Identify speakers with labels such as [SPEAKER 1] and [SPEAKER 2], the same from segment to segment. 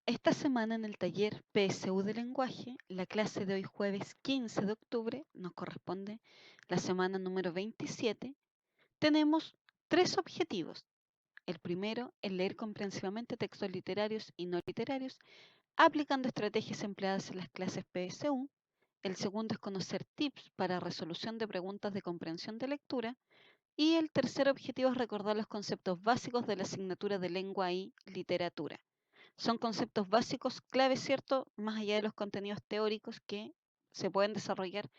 [SPEAKER 1] Esta semana en el taller PSU de lenguaje, la clase de hoy jueves 15 de octubre, nos corresponde la semana número 27, tenemos tres objetivos. El primero, el leer comprensivamente textos literarios y no literarios, aplicando estrategias empleadas en las clases PSU. El segundo es conocer tips para resolución de preguntas de comprensión de lectura. Y el tercer objetivo es recordar los conceptos básicos de la asignatura de lengua y literatura. Son conceptos básicos claves, ¿cierto? Más allá de los contenidos teóricos que se pueden desarrollar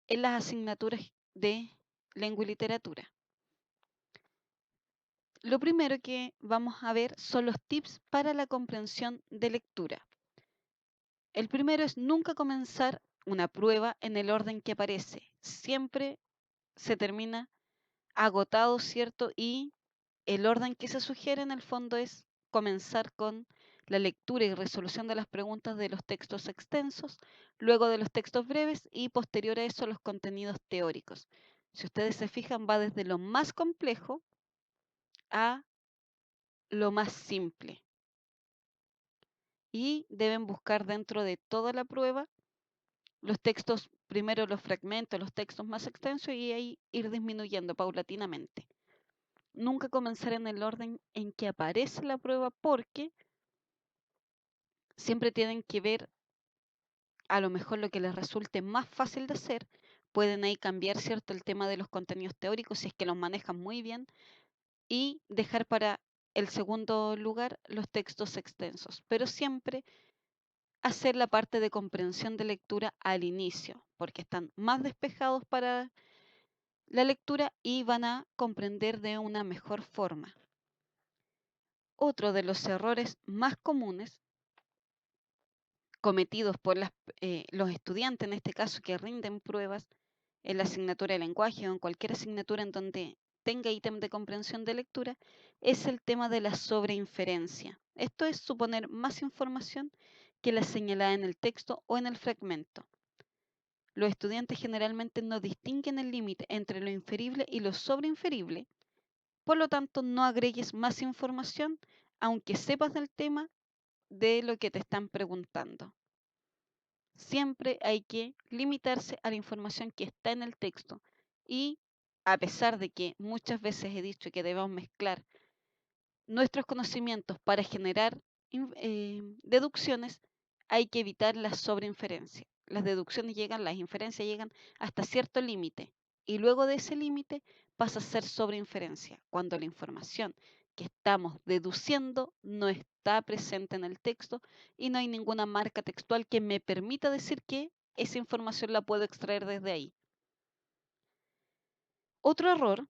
[SPEAKER 1] en las asignaturas de lengua y literatura. Lo primero que vamos a ver son los tips para la comprensión de lectura. El primero es nunca comenzar una prueba en el orden que aparece. Siempre se termina agotado, ¿cierto? Y el orden que se sugiere en el fondo es comenzar con la lectura y resolución de las preguntas de los textos extensos, luego de los textos breves y posterior a eso los contenidos teóricos. Si ustedes se fijan, va desde lo más complejo a lo más simple. Y deben buscar dentro de toda la prueba los textos, primero los fragmentos, los textos más extensos y ahí ir disminuyendo paulatinamente. Nunca comenzar en el orden en que aparece la prueba porque siempre tienen que ver a lo mejor lo que les resulte más fácil de hacer. Pueden ahí cambiar, ¿cierto?, el tema de los contenidos teóricos si es que los manejan muy bien y dejar para el segundo lugar los textos extensos, pero siempre hacer la parte de comprensión de lectura al inicio, porque están más despejados para la lectura y van a comprender de una mejor forma. Otro de los errores más comunes cometidos por los estudiantes, en este caso, que rinden pruebas en la asignatura de lenguaje o en cualquier asignatura en donde tenga ítem de comprensión de lectura, es el tema de la sobreinferencia. Esto es suponer más información que la señalada en el texto o en el fragmento. Los estudiantes generalmente no distinguen el límite entre lo inferible y lo sobreinferible, por lo tanto no agregues más información aunque sepas del tema de lo que te están preguntando. Siempre hay que limitarse a la información que está en el texto y a pesar de que muchas veces he dicho que debemos mezclar nuestros conocimientos para generar deducciones, hay que evitar la sobreinferencia. Las deducciones llegan, las inferencias llegan hasta cierto límite y luego de ese límite pasa a ser sobreinferencia, cuando la información que estamos deduciendo no está presente en el texto y no hay ninguna marca textual que me permita decir que esa información la puedo extraer desde ahí. Otro error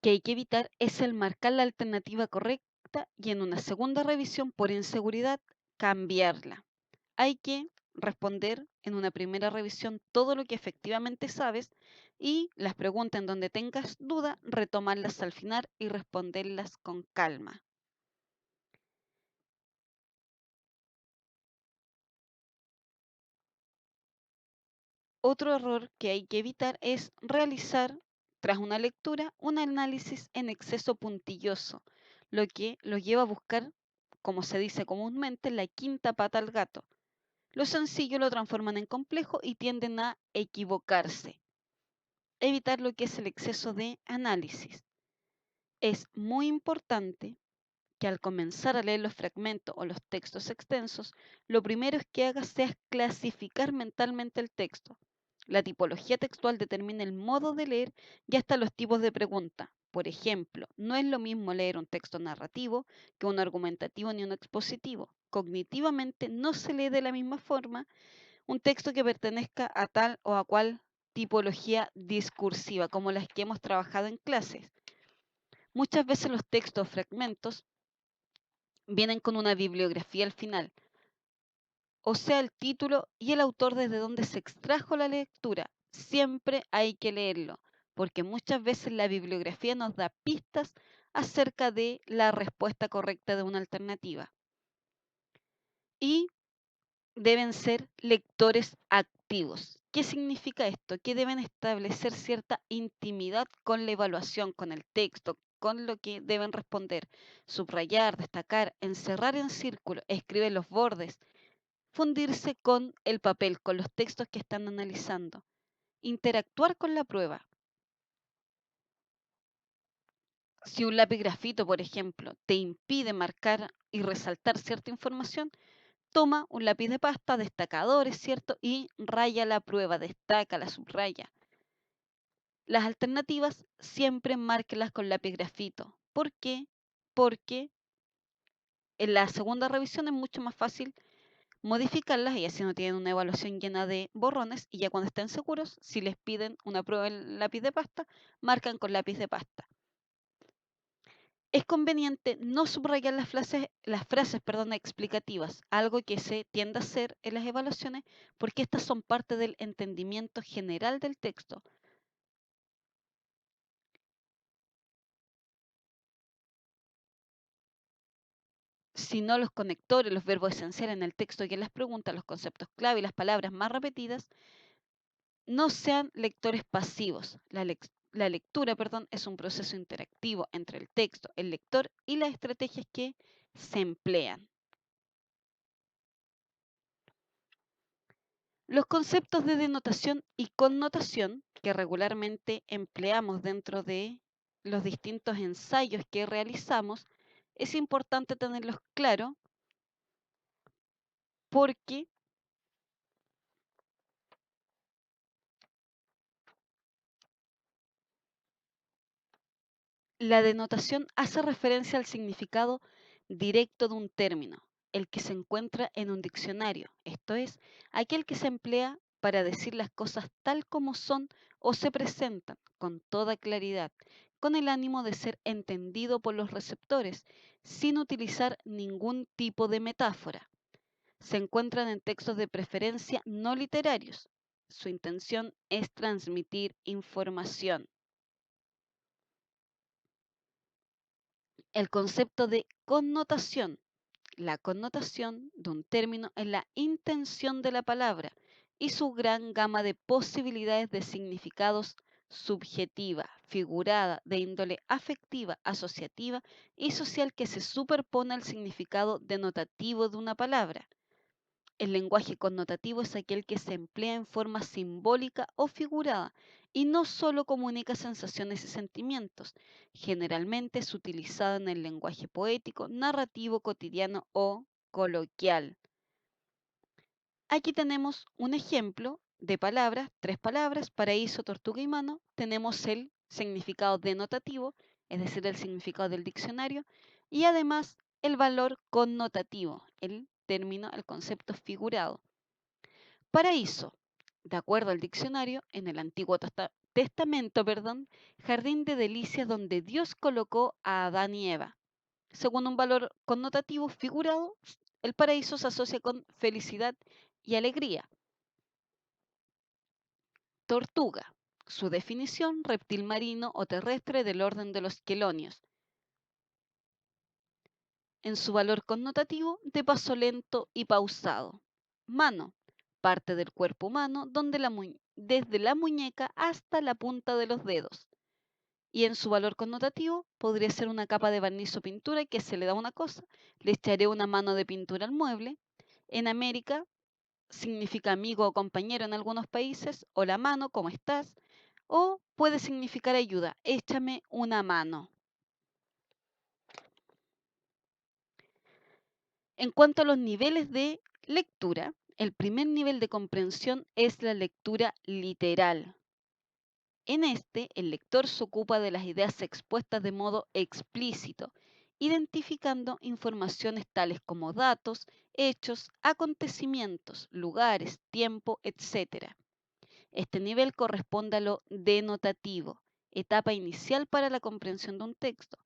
[SPEAKER 1] que hay que evitar es el marcar la alternativa correcta y en una segunda revisión por inseguridad cambiarla. Hay que responder en una primera revisión todo lo que efectivamente sabes y las preguntas en donde tengas duda, retomarlas al final y responderlas con calma. Otro error que hay que evitar es realizar, tras una lectura, un análisis en exceso puntilloso, lo que lo lleva a buscar, como se dice comúnmente, la quinta pata al gato. Lo sencillo lo transforman en complejo y tienden a equivocarse. Evitar lo que es el exceso de análisis. Es muy importante que al comenzar a leer los fragmentos o los textos extensos, lo primero que hagas sea clasificar mentalmente el texto. La tipología textual determina el modo de leer y hasta los tipos de pregunta. Por ejemplo, no es lo mismo leer un texto narrativo que un argumentativo ni un expositivo. Cognitivamente no se lee de la misma forma un texto que pertenezca a tal o a cual tipología discursiva, como las que hemos trabajado en clases. Muchas veces los textos fragmentos vienen con una bibliografía al final, o sea, el título y el autor desde donde se extrajo la lectura. Siempre hay que leerlo, porque muchas veces la bibliografía nos da pistas acerca de la respuesta correcta de una alternativa. Y deben ser lectores activos. ¿Qué significa esto? Que deben establecer cierta intimidad con la evaluación, con el texto, con lo que deben responder. Subrayar, destacar, encerrar en círculo, escribir los bordes, fundirse con el papel, con los textos que están analizando. Interactuar con la prueba. Si un lápiz grafito, por ejemplo, te impide marcar y resaltar cierta información, toma un lápiz de pasta, destacadores, ¿cierto? Y raya la prueba, destaca, la subraya. Las alternativas siempre márquelas con lápiz grafito. ¿Por qué? Porque en la segunda revisión es mucho más fácil modificarlas y así no tienen una evaluación llena de borrones y ya cuando estén seguros, si les piden una prueba en lápiz de pasta, marcan con lápiz de pasta. Es conveniente no subrayar las frases explicativas, algo que se tiende a hacer en las evaluaciones porque estas son parte del entendimiento general del texto. Sino los conectores, los verbos esenciales en el texto y en las preguntas, los conceptos clave y las palabras más repetidas, no sean lectores pasivos. La lectura, es un proceso interactivo entre el texto, el lector y las estrategias que se emplean. Los conceptos de denotación y connotación que regularmente empleamos dentro de los distintos ensayos que realizamos, es importante tenerlos claros porque la denotación hace referencia al significado directo de un término, el que se encuentra en un diccionario, esto es, aquel que se emplea para decir las cosas tal como son o se presentan con toda claridad, con el ánimo de ser entendido por los receptores, sin utilizar ningún tipo de metáfora. Se encuentran en textos de preferencia no literarios. Su intención es transmitir información. El concepto de connotación. La connotación de un término es la intención de la palabra y su gran gama de posibilidades de significados subjetiva, figurada, de índole afectiva, asociativa y social que se superpone al significado denotativo de una palabra. El lenguaje connotativo es aquel que se emplea en forma simbólica o figurada y no solo comunica sensaciones y sentimientos. Generalmente es utilizado en el lenguaje poético, narrativo, cotidiano o coloquial. Aquí tenemos un ejemplo de palabras, tres palabras, paraíso, tortuga y mano. Tenemos el significado denotativo, es decir, el significado del diccionario, y además el valor connotativo, el término, el concepto figurado. Paraíso, de acuerdo al diccionario, en el Antiguo Testamento, jardín de delicias donde Dios colocó a Adán y Eva. Según un valor connotativo figurado, el paraíso se asocia con felicidad y alegría. Tortuga. Su definición, reptil marino o terrestre del orden de los quelonios. En su valor connotativo, de paso lento y pausado. Mano. Parte del cuerpo humano donde desde la muñeca hasta la punta de los dedos. Y en su valor connotativo podría ser una capa de barniz o pintura que se le da una cosa, le echaré una mano de pintura al mueble. En América significa amigo o compañero en algunos países, o la mano, ¿cómo estás? O puede significar ayuda, échame una mano. En cuanto a los niveles de lectura, el primer nivel de comprensión es la lectura literal. En este, el lector se ocupa de las ideas expuestas de modo explícito, identificando informaciones tales como datos, hechos, acontecimientos, lugares, tiempo, etc. Este nivel corresponde a lo denotativo, etapa inicial para la comprensión de un texto.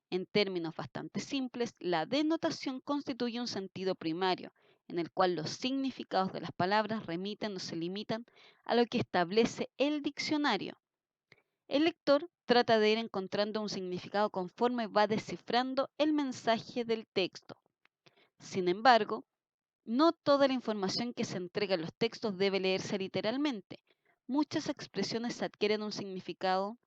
[SPEAKER 1] En términos bastante simples, la denotación constituye un sentido primario, en el cual los significados de las palabras remiten o se limitan a lo que establece el diccionario. El lector trata de ir encontrando un significado conforme va descifrando el mensaje del texto. Sin embargo, no toda la información que se entrega en los textos debe leerse literalmente. Muchas expresiones adquieren un significado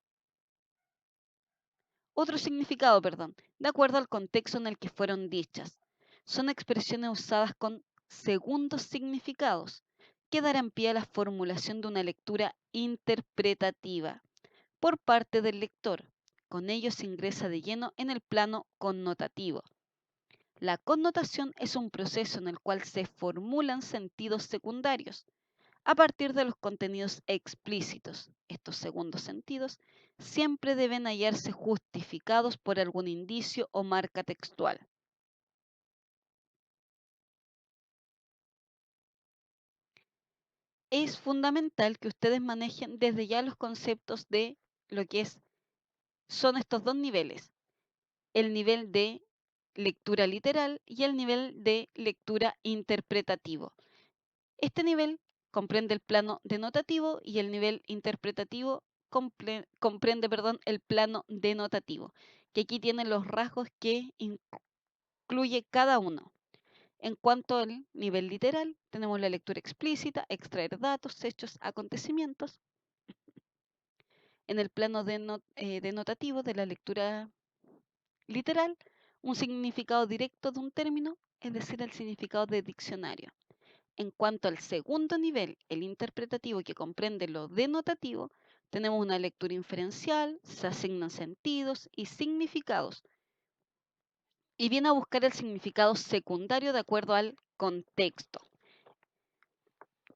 [SPEAKER 1] Otro significado, perdón, de acuerdo al contexto en el que fueron dichas. Son expresiones usadas con segundos significados que darán pie a la formulación de una lectura interpretativa por parte del lector. Con ello se ingresa de lleno en el plano connotativo. La connotación es un proceso en el cual se formulan sentidos secundarios a partir de los contenidos explícitos. Estos segundos sentidos siempre deben hallarse justificados por algún indicio o marca textual. Es fundamental que ustedes manejen desde ya los conceptos de lo que son estos dos niveles, el nivel de lectura literal y el nivel de lectura interpretativo. Este nivel comprende el plano denotativo y el nivel interpretativo comprende, el plano denotativo, que aquí tienen los rasgos que incluye cada uno. En cuanto al nivel literal, tenemos la lectura explícita, extraer datos, hechos, acontecimientos. En el plano denotativo de la lectura literal, un significado directo de un término, es decir, el significado de diccionario. En cuanto al segundo nivel, el interpretativo que comprende lo denotativo, tenemos una lectura inferencial, se asignan sentidos y significados y viene a buscar el significado secundario de acuerdo al contexto,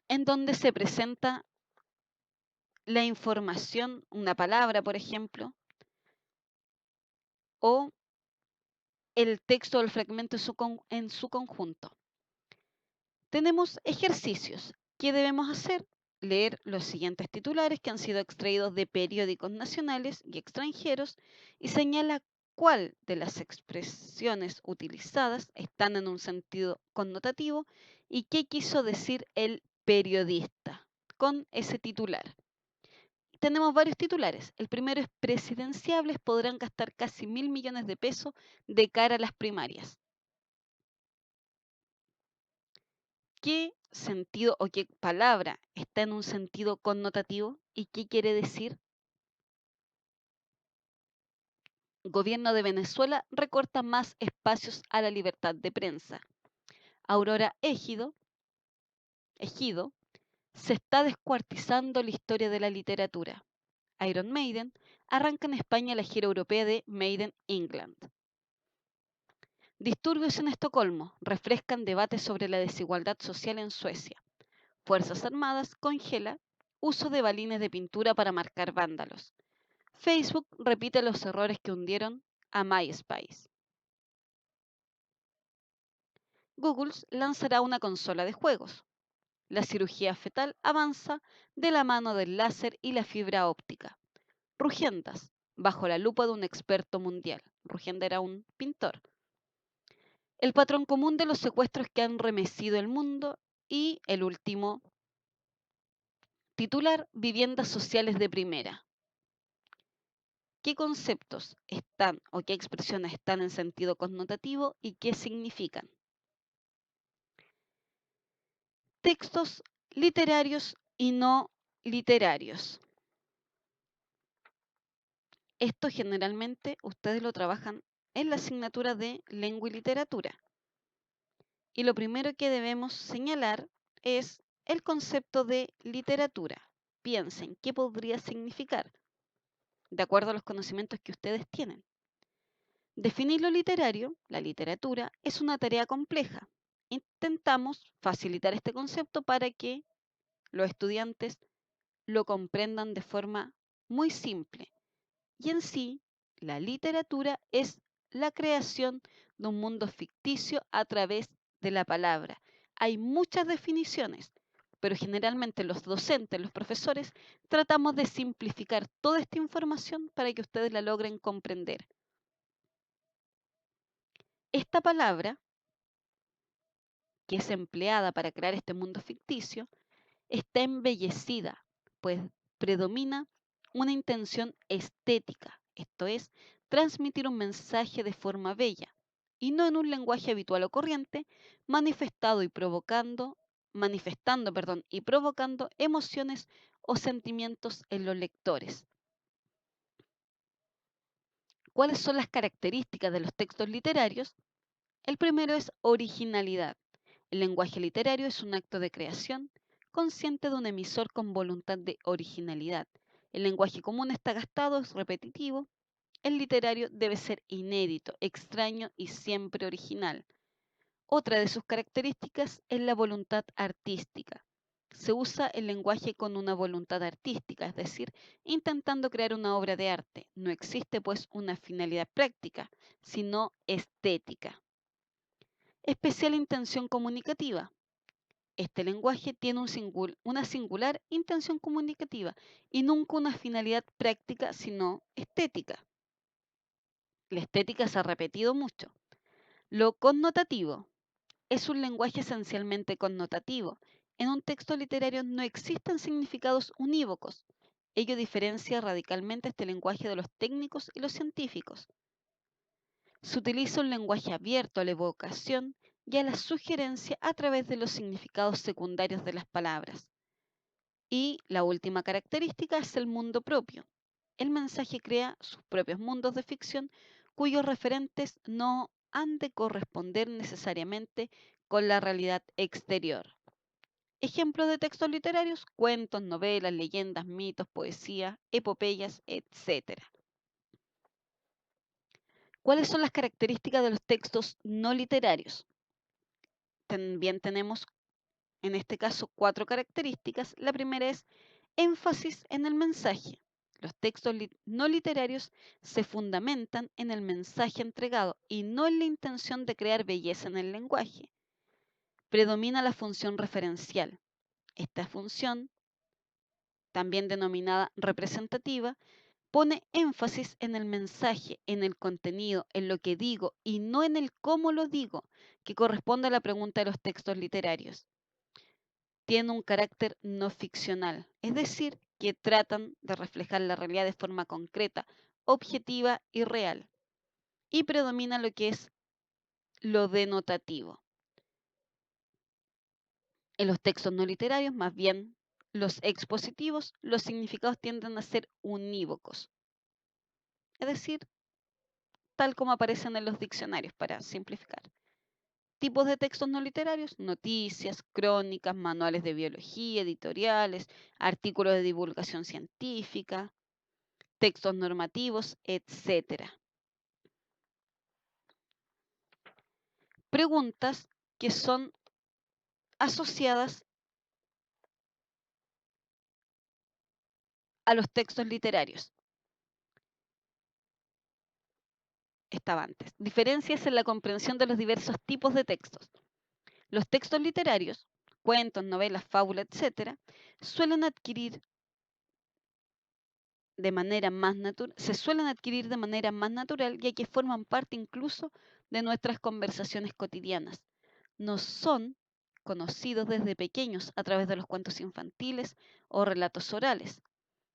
[SPEAKER 1] en donde se presenta la información, una palabra, por ejemplo, o el texto o el fragmento en su conjunto. Tenemos ejercicios. ¿Qué debemos hacer? Leer los siguientes titulares que han sido extraídos de periódicos nacionales y extranjeros y señala cuál de las expresiones utilizadas están en un sentido connotativo y qué quiso decir el periodista con ese titular. Tenemos varios titulares. El primero es: presidenciables podrán gastar casi 1.000 millones de pesos de cara a las primarias. ¿Qué sentido o qué palabra está en un sentido connotativo y qué quiere decir? Gobierno de Venezuela recorta más espacios a la libertad de prensa. Aurora Ejido, se está descuartizando la historia de la literatura. Iron Maiden arranca en España la gira europea de Made in England. Disturbios en Estocolmo refrescan debates sobre la desigualdad social en Suecia. Fuerzas Armadas congela uso de balines de pintura para marcar vándalos. Facebook repite los errores que hundieron a MySpace. Google lanzará una consola de juegos. La cirugía fetal avanza de la mano del láser y la fibra óptica. Rugiendas, bajo la lupa de un experto mundial. Rugienda era un pintor. El patrón común de los secuestros que han remecido el mundo y el último titular, viviendas sociales de primera. ¿Qué conceptos están o qué expresiones están en sentido connotativo y qué significan? Textos literarios y no literarios. Esto generalmente ustedes lo trabajan en la asignatura de lengua y literatura. Y lo primero que debemos señalar es el concepto de literatura. Piensen, ¿qué podría significar? De acuerdo a los conocimientos que ustedes tienen. Definir lo literario, la literatura, es una tarea compleja. Intentamos facilitar este concepto para que los estudiantes lo comprendan de forma muy simple. Y en sí, la literatura es la creación de un mundo ficticio a través de la palabra. Hay muchas definiciones, pero generalmente los docentes, los profesores, tratamos de simplificar toda esta información para que ustedes la logren comprender. Esta palabra, que es empleada para crear este mundo ficticio, está embellecida, pues predomina una intención estética, esto es, transmitir un mensaje de forma bella, y no en un lenguaje habitual o corriente, manifestando y provocando emociones o sentimientos en los lectores. ¿Cuáles son las características de los textos literarios? El primero es originalidad. El lenguaje literario es un acto de creación consciente de un emisor con voluntad de originalidad. El lenguaje común está gastado, es repetitivo. El literario debe ser inédito, extraño y siempre original. Otra de sus características es la voluntad artística. Se usa el lenguaje con una voluntad artística, es decir, intentando crear una obra de arte. No existe pues una finalidad práctica, sino estética. Especial intención comunicativa. Este lenguaje tiene una singular intención comunicativa y nunca una finalidad práctica, sino estética. La estética se ha repetido mucho. Lo connotativo. Es un lenguaje esencialmente connotativo. En un texto literario no existen significados unívocos. Ello diferencia radicalmente este lenguaje de los técnicos y los científicos. Se utiliza un lenguaje abierto a la evocación y a la sugerencia a través de los significados secundarios de las palabras. Y la última característica es el mundo propio. El mensaje crea sus propios mundos de ficción cuyos referentes no han de corresponder necesariamente con la realidad exterior. Ejemplos de textos literarios: cuentos, novelas, leyendas, mitos, poesía, epopeyas, etc. ¿Cuáles son las características de los textos no literarios? También tenemos en este caso 4 características. La primera es énfasis en el mensaje. Los textos no literarios se fundamentan en el mensaje entregado y no en la intención de crear belleza en el lenguaje. Predomina la función referencial. Esta función, también denominada representativa, pone énfasis en el mensaje, en el contenido, en lo que digo y no en el cómo lo digo, que corresponde a la pregunta de los textos literarios. Tiene un carácter no ficcional, es decir, que tratan de reflejar la realidad de forma concreta, objetiva y real. Y predomina lo que es lo denotativo. En los textos no literarios, más bien los expositivos, los significados tienden a ser unívocos. Es decir, tal como aparecen en los diccionarios, para simplificar. Tipos de textos no literarios: noticias, crónicas, manuales de biología, editoriales, artículos de divulgación científica, textos normativos, etc. Preguntas que son asociadas a los textos literarios. Estaba antes. Diferencias en la comprensión de los diversos tipos de textos. Los textos literarios, cuentos, novelas, fábulas, etc., se suelen adquirir de manera más natural, ya que forman parte incluso de nuestras conversaciones cotidianas. Nos son conocidos desde pequeños a través de los cuentos infantiles o relatos orales.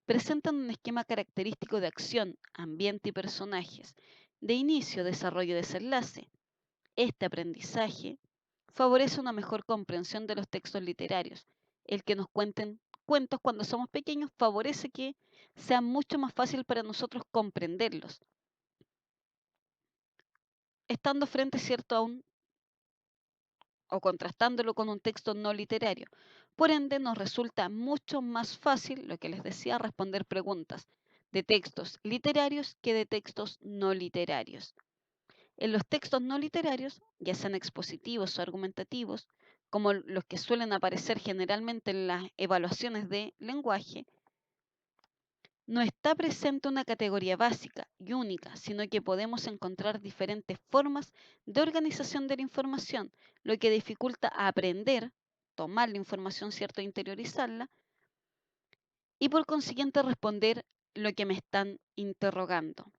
[SPEAKER 1] Presentan un esquema característico de acción, ambiente y personajes, de inicio, desarrollo y desenlace. Este aprendizaje favorece una mejor comprensión de los textos literarios. El que nos cuenten cuentos cuando somos pequeños favorece que sea mucho más fácil para nosotros comprenderlos, estando frente, cierto, a un o contrastándolo con un texto no literario. Por ende, nos resulta mucho más fácil, lo que les decía, responder preguntas de textos literarios que de textos no literarios. En los textos no literarios, ya sean expositivos o argumentativos, como los que suelen aparecer generalmente en las evaluaciones de lenguaje, no está presente una categoría básica y única, sino que podemos encontrar diferentes formas de organización de la información, lo que dificulta aprender, tomar la información, ¿cierto?, interiorizarla y por consiguiente responder lo que me están interrogando.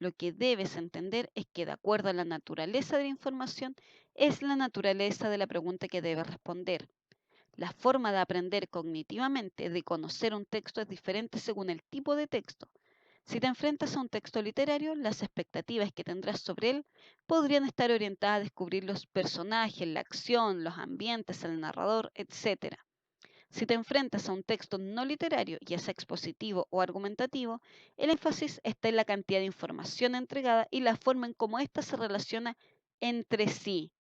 [SPEAKER 1] Lo que debes entender es que de acuerdo a la naturaleza de la información es la naturaleza de la pregunta que debes responder. La forma de aprender cognitivamente de conocer un texto es diferente según el tipo de texto. Si te enfrentas a un texto literario, las expectativas que tendrás sobre él podrían estar orientadas a descubrir los personajes, la acción, los ambientes, el narrador, etc. Si te enfrentas a un texto no literario, ya sea expositivo o argumentativo, el énfasis está en la cantidad de información entregada y la forma en cómo ésta se relaciona entre sí.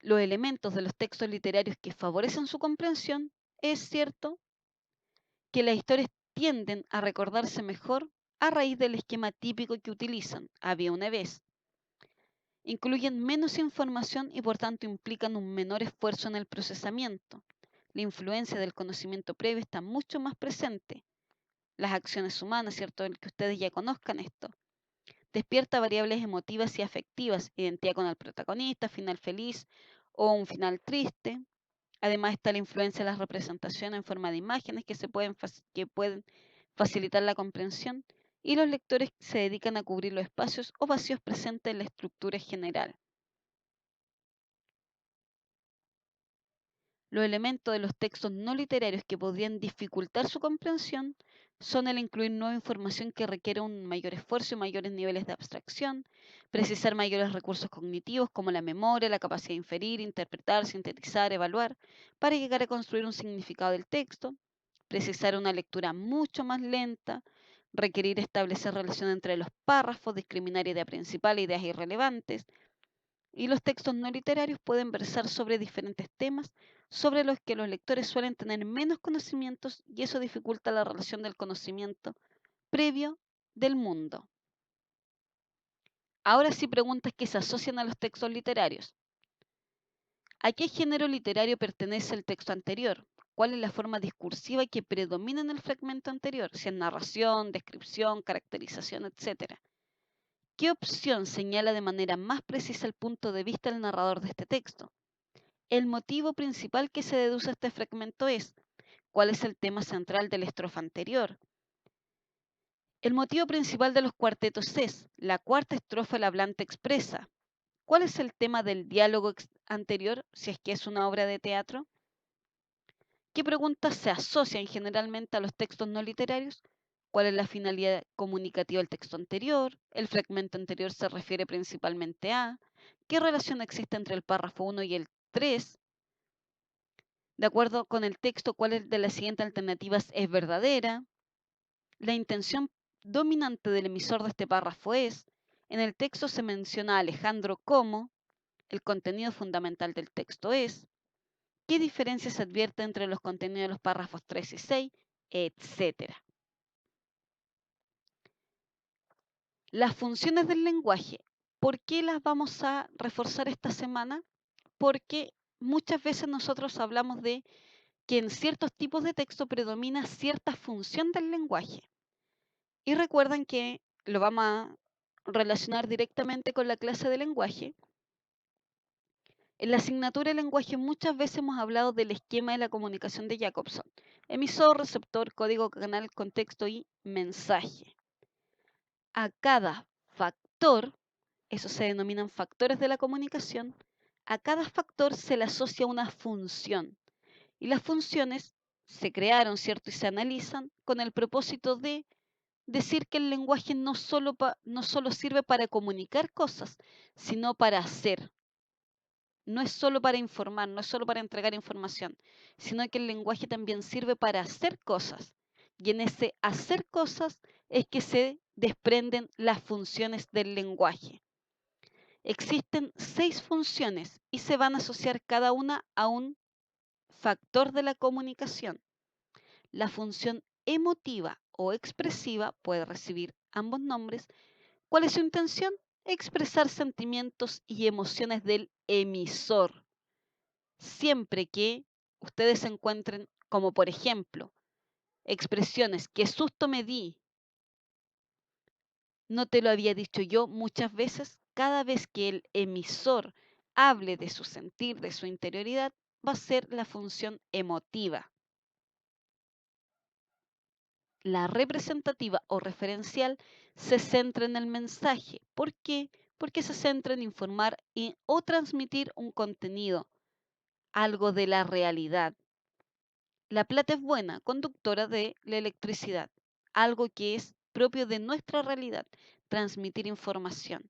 [SPEAKER 1] Los elementos de los textos literarios que favorecen su comprensión, es cierto que las historias tienden a recordarse mejor a raíz del esquema típico que utilizan, había una vez. Incluyen menos información y por tanto implican un menor esfuerzo en el procesamiento. La influencia del conocimiento previo está mucho más presente. Las acciones humanas, ¿cierto? El que ustedes ya conozcan esto. Despierta variables emotivas y afectivas, identidad con el protagonista, final feliz o un final triste. Además está la influencia de las representaciones en forma de imágenes que pueden facilitar la comprensión y los lectores se dedican a cubrir los espacios o vacíos presentes en la estructura general. Los elementos de los textos no literarios que podrían dificultar su comprensión son el incluir nueva información que requiere un mayor esfuerzo y mayores niveles de abstracción, precisar mayores recursos cognitivos como la memoria, la capacidad de inferir, interpretar, sintetizar, evaluar, para llegar a construir un significado del texto, precisar una lectura mucho más lenta, requerir establecer relación entre los párrafos, discriminar idea principal e ideas irrelevantes, y los textos no literarios pueden versar sobre diferentes temas sobre los que los lectores suelen tener menos conocimientos y eso dificulta la relación del conocimiento previo del mundo. Ahora sí preguntas que se asocian a los textos literarios. ¿A qué género literario pertenece el texto anterior? ¿Cuál es la forma discursiva que predomina en el fragmento anterior? Si es narración, descripción, caracterización, etc. ¿Qué opción señala de manera más precisa el punto de vista del narrador de este texto? El motivo principal que se deduce de este fragmento es cuál es el tema central de la estrofa anterior. El motivo principal de los cuartetos es la cuarta estrofa el hablante expresa. ¿Cuál es el tema del diálogo anterior, si es que es una obra de teatro? ¿Qué preguntas se asocian generalmente a los textos no literarios? ¿Cuál es la finalidad comunicativa del texto anterior? ¿El fragmento anterior se refiere principalmente a? ¿Qué relación existe entre el párrafo 1 y el 3? De acuerdo con el texto, ¿cuál de las siguientes alternativas es verdadera? La intención dominante del emisor de este párrafo es, en el texto se menciona a Alejandro como, el contenido fundamental del texto es, qué diferencia se advierte entre los contenidos de los párrafos 3 y 6, etcétera. Las funciones del lenguaje, ¿por qué las vamos a reforzar esta semana? Porque muchas veces nosotros hablamos de que en ciertos tipos de texto predomina cierta función del lenguaje. Y recuerdan que lo vamos a relacionar directamente con la clase de lenguaje. En la asignatura de lenguaje muchas veces hemos hablado del esquema de la comunicación de Jacobson. Emisor, receptor, código, canal, contexto y mensaje. A cada factor, eso se denominan factores de la comunicación, a cada factor se le asocia una función. Y las funciones se crearon, ¿cierto? Y se analizan con el propósito de decir que el lenguaje no solo sirve para comunicar cosas, sino para hacer. No es solo para informar, no es solo para entregar información, sino que el lenguaje también sirve para hacer cosas. Y en ese hacer cosas es que se desprenden las funciones del lenguaje. Existen 6 funciones y se van a asociar cada una a un factor de la comunicación. La función emotiva o expresiva puede recibir ambos nombres. ¿Cuál es su intención? Expresar sentimientos y emociones del emisor. Siempre que ustedes se encuentren, como por ejemplo, expresiones, qué susto me di, no te lo había dicho yo muchas veces, cada vez que el emisor hable de su sentir, de su interioridad, va a ser la función emotiva. La representativa o referencial se centra en el mensaje. ¿Por qué? Porque se centra en informar o transmitir un contenido, algo de la realidad. La plata es buena, conductora de la electricidad, algo que es propio de nuestra realidad, transmitir información.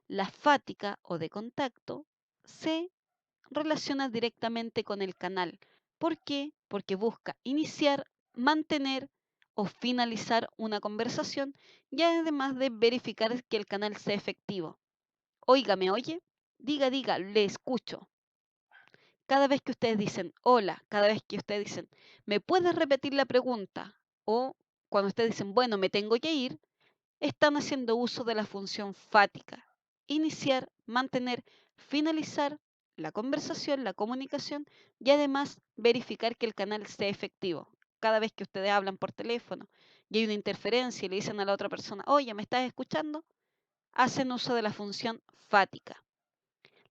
[SPEAKER 1] La fática o de contacto se relaciona directamente con el canal. ¿Por qué? Porque busca iniciar, mantener o finalizar una conversación y además de verificar que el canal sea efectivo. Oiga, ¿me oye? Diga, diga, le escucho. Cada vez que ustedes dicen hola, cada vez que ustedes dicen, ¿me puedes repetir la pregunta? O cuando ustedes dicen, bueno, me tengo que ir, están haciendo uso de la función fática. Iniciar, mantener, finalizar la conversación, la comunicación y además verificar que el canal sea efectivo. Cada vez que ustedes hablan por teléfono y hay una interferencia y le dicen a la otra persona, oye, ¿me estás escuchando? Hacen uso de la función fática.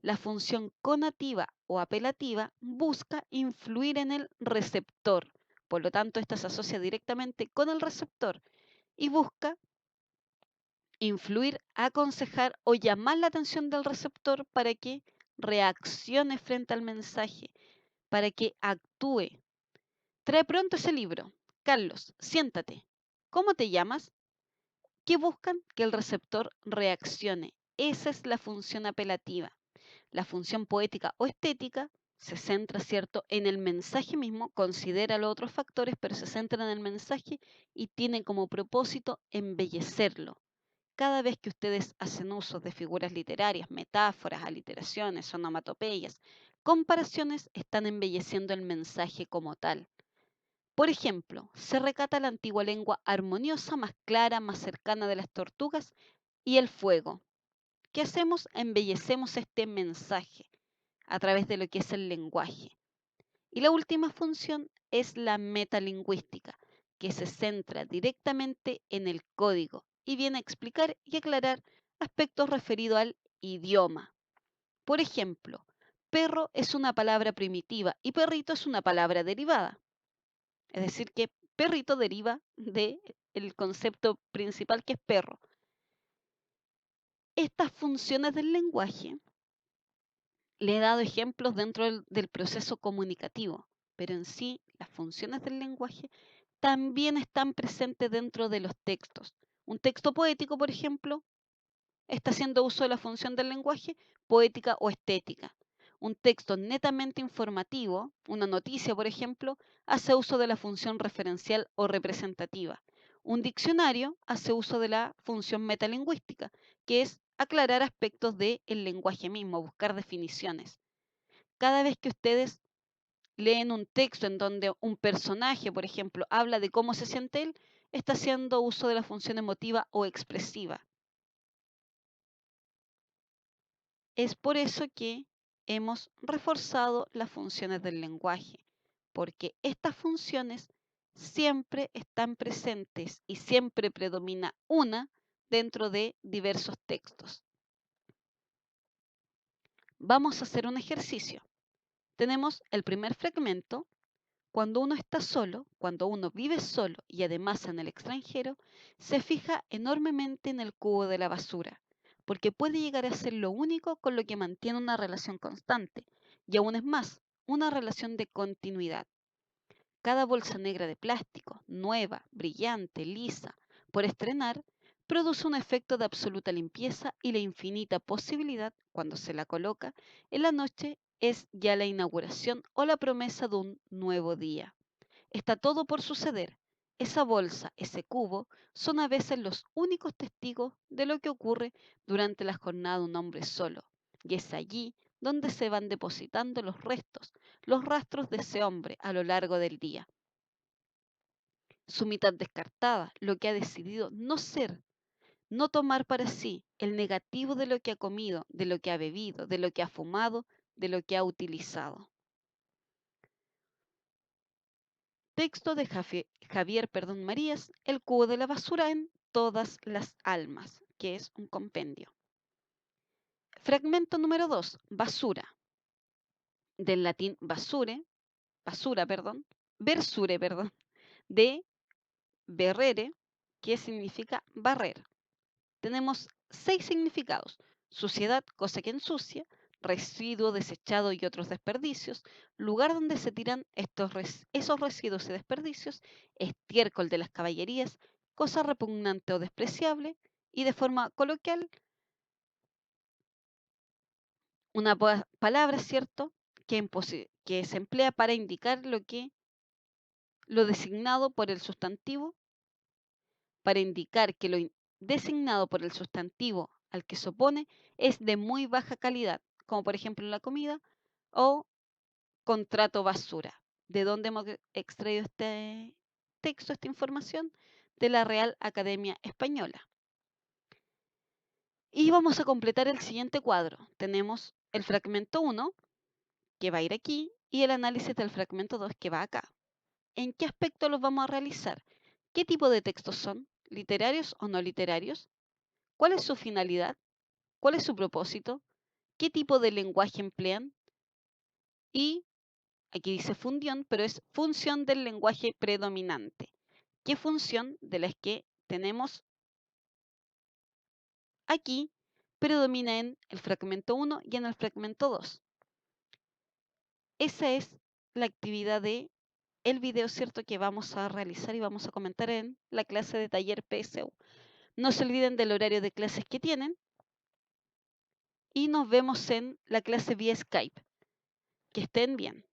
[SPEAKER 1] La función conativa o apelativa busca influir en el receptor. Por lo tanto, esta se asocia directamente con el receptor y busca influir, aconsejar o llamar la atención del receptor para que reaccione frente al mensaje, para que actúe. Trae pronto ese libro. Carlos, siéntate. ¿Cómo te llamas? ¿Qué buscan? Que el receptor reaccione. Esa es la función apelativa. La función poética o estética se centra, ¿cierto?, en el mensaje mismo, considera los otros factores, pero se centra en el mensaje y tiene como propósito embellecerlo. Cada vez que ustedes hacen uso de figuras literarias, metáforas, aliteraciones, onomatopeyas, comparaciones, están embelleciendo el mensaje como tal. Por ejemplo, se recata la antigua lengua armoniosa, más clara, más cercana de las tortugas y el fuego. ¿Qué hacemos? Embellecemos este mensaje a través de lo que es el lenguaje. Y la última función es la metalingüística, que se centra directamente en el código y viene a explicar y aclarar aspectos referidos al idioma. Por ejemplo, perro es una palabra primitiva y perrito es una palabra derivada. Es decir, que perrito deriva del concepto principal que es perro. Estas funciones del lenguaje le he dado ejemplos dentro del proceso comunicativo, pero en sí las funciones del lenguaje también están presentes dentro de los textos. Un texto poético, por ejemplo, está haciendo uso de la función del lenguaje poética o estética. Un texto netamente informativo, una noticia, por ejemplo, hace uso de la función referencial o representativa. Un diccionario hace uso de la función metalingüística, que es aclarar aspectos del lenguaje mismo, buscar definiciones. Cada vez que ustedes leen un texto en donde un personaje, por ejemplo, habla de cómo se siente él, está haciendo uso de la función emotiva o expresiva. Es por eso que hemos reforzado las funciones del lenguaje, porque estas funciones siempre están presentes y siempre predomina una dentro de diversos textos. Vamos a hacer un ejercicio. Tenemos el primer fragmento. Cuando uno está solo, cuando uno vive solo y además en el extranjero, se fija enormemente en el cubo de la basura, porque puede llegar a ser lo único con lo que mantiene una relación constante, y aún es más, una relación de continuidad. Cada bolsa negra de plástico, nueva, brillante, lisa, por estrenar, produce un efecto de absoluta limpieza y la infinita posibilidad, cuando se la coloca, en la noche es ya la inauguración o la promesa de un nuevo día. Está todo por suceder. Esa bolsa, ese cubo, son a veces los únicos testigos de lo que ocurre durante la jornada de un hombre solo. Y es allí donde se van depositando los restos, los rastros de ese hombre a lo largo del día. Su mitad descartada, lo que ha decidido no ser, no tomar para sí el negativo de lo que ha comido, de lo que ha bebido, de lo que ha fumado, de lo que ha utilizado. Texto de Javier Marías, El cubo de la basura en todas las almas, que es un compendio. Fragmento número 2, basura. Del latín versure, de berrere, que significa barrer. Tenemos 6 significados: suciedad, cosa que ensucia; residuo, desechado y otros desperdicios; lugar donde se tiran esos residuos y desperdicios; estiércol de las caballerías; cosa repugnante o despreciable; y de forma coloquial, una palabra, ¿cierto?, que se emplea para indicar lo designado por el sustantivo, para indicar que designado por el sustantivo al que se opone es de muy baja calidad, como por ejemplo la comida o contrato basura. ¿De dónde hemos extraído este texto, esta información? De la Real Academia Española. Y vamos a completar el siguiente cuadro. Tenemos el fragmento 1, que va a ir aquí, y el análisis del fragmento 2, que va acá. ¿En qué aspecto los vamos a realizar? ¿Qué tipo de textos son? ¿Literarios o no literarios? ¿Cuál es su finalidad? ¿Cuál es su propósito? ¿Qué tipo de lenguaje emplean? Y aquí dice función, pero es función del lenguaje predominante. ¿Qué función de las que tenemos aquí predomina en el fragmento 1 y en el fragmento 2? Esa es la actividad de el video, ¿cierto?, que vamos a realizar y vamos a comentar en la clase de taller PSU. No se olviden del horario de clases que tienen y nos vemos en la clase vía Skype. Que estén bien.